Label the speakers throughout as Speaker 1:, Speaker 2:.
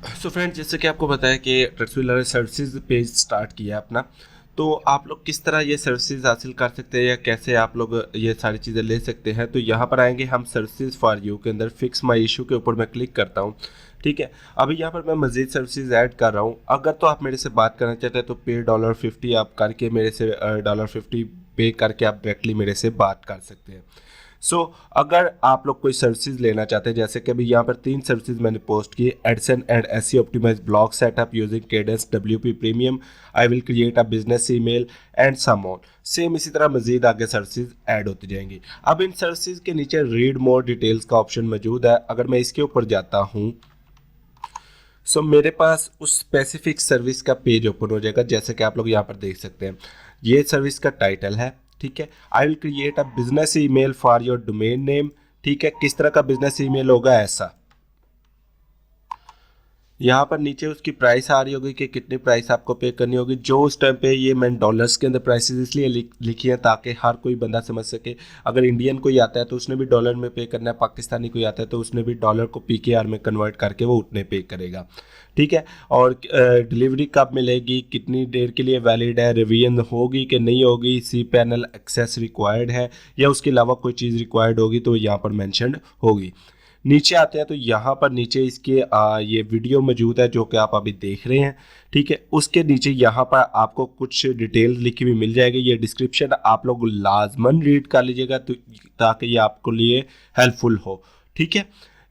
Speaker 1: So friends, जैसे कि आपको पता है कि ट्रैक्सुलर सर्विसेज पेज स्टार्ट किया है अपना। तो आप लोग किस तरह ये सर्विसेज हासिल कर सकते हैं या कैसे आप लोग ये सारी चीज़ें ले सकते हैं, तो यहाँ पर आएंगे हम सर्विसेज फॉर यू के अंदर फिक्स माई इशू के ऊपर मैं क्लिक करता हूँ। ठीक है, अभी यहाँ पर मैं मजीद सर्विसेज ऐड कर रहा हूँ। अगर तो आप मेरे से बात करना चाहते हैं तो पे $50 आप करके मेरे से $50 पे करके आप डायरेक्टली मेरे से बात कर सकते हैं। अगर आप लोग कोई सर्विसेज लेना चाहते हैं, जैसे कि अभी यहाँ पर 3 सर्विसेज मैंने पोस्ट की, AdSense and SEO optimize blog setup using Kadence WP premium, I will create a business email and so on. Same इसी तरह मजीद आगे सर्विसेज ऐड होती जाएंगी। अब इन सर्विसेज के नीचे रीड मोर डिटेल्स का ऑप्शन मौजूद है। अगर मैं इसके ऊपर जाता हूँ मेरे पास उस स्पेसिफिक सर्विस का पेज ओपन हो जाएगा, जैसे कि आप लोग यहाँ पर देख सकते हैं। ये सर्विस का टाइटल है। ठीक है, आई will create a business email for your domain name. ठीक है, किस तरह का बिजनेस ईमेल होगा ऐसा। यहाँ पर नीचे उसकी प्राइस आ रही होगी कि कितनी प्राइस आपको पे करनी होगी। जो उस टाइम पे ये मैंने डॉलर्स के अंदर प्राइसेस इसलिए लिखी है ताकि हर कोई बंदा समझ सके। अगर इंडियन कोई आता है तो उसने भी डॉलर में पे करना है, पाकिस्तानी कोई आता है तो उसने भी डॉलर को पीकेआर में कन्वर्ट करके वो उतने पे करेगा। ठीक है, और डिलीवरी कब मिलेगी, कितनी देर के लिए वैलिड है, रिवीजन होगी कि नहीं होगी, सी पैनल एक्सेस रिक्वायर्ड है या उसके अलावा कोई चीज़ रिक्वायर्ड होगी तो यहाँ पर मैंशन होगी। नीचे आते हैं तो यहाँ पर नीचे इसके ये वीडियो मौजूद है जो कि आप अभी देख रहे हैं। ठीक है, उसके नीचे यहाँ पर आपको कुछ डिटेल लिखी हुई मिल जाएगी। ये डिस्क्रिप्शन आप लोग लाजमन रीड कर लीजिएगा ताकि ये आपको लिए हेल्पफुल हो। ठीक है,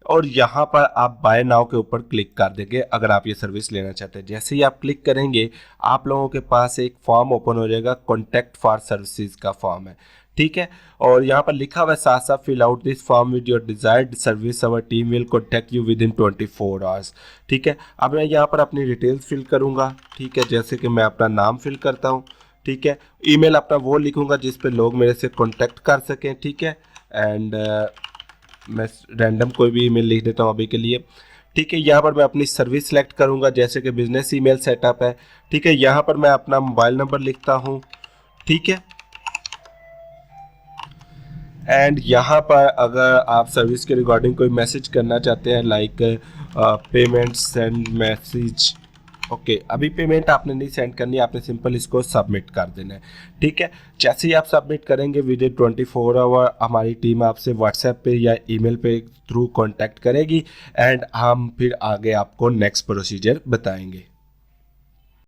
Speaker 1: और यहाँ पर आप बाय नाउ के ऊपर क्लिक कर देंगे अगर आप ये सर्विस लेना चाहते हैं। जैसे ही आप क्लिक करेंगे आप लोगों के पास एक फॉर्म ओपन हो जाएगा, कॉन्टैक्ट फॉर सर्विसेज का फॉर्म है। ठीक है, और यहाँ पर लिखा हुआ है साथ साथ, fill out this form with your desired service, our team will contact you within 24 hours. ठीक है, अब मैं यहाँ पर अपनी डिटेल्स फिल करूँगा। ठीक है, जैसे कि मैं अपना नाम फिल करता हूँ। ठीक है, ईमेल अपना वो लिखूँगा जिस पे लोग मेरे से कॉन्टैक्ट कर सकें। ठीक है, एंड मैं रैंडम कोई भी ईमेल लिख देता हूँ अभी के लिए। ठीक है, यहाँ पर मैं अपनी सर्विस सेलेक्ट करूँगा जैसे कि बिजनेस ईमेल सेटअप है। ठीक है, यहाँ पर मैं अपना मोबाइल नंबर लिखता हूँ। ठीक है, एंड यहाँ पर अगर आप सर्विस के रिगार्डिंग कोई मैसेज करना चाहते हैं like payment send message, okay, अभी पेमेंट आपने नहीं सेंड करनी, आपने सिंपल इसको सबमिट कर देना है। ठीक है, जैसे ही आप सबमिट करेंगे विद इन 24 आवर हमारी टीम आपसे व्हाट्सएप पे या ईमेल पे थ्रू कांटेक्ट करेगी एंड हम फिर आगे आपको नेक्स्ट प्रोसीजर बताएंगे।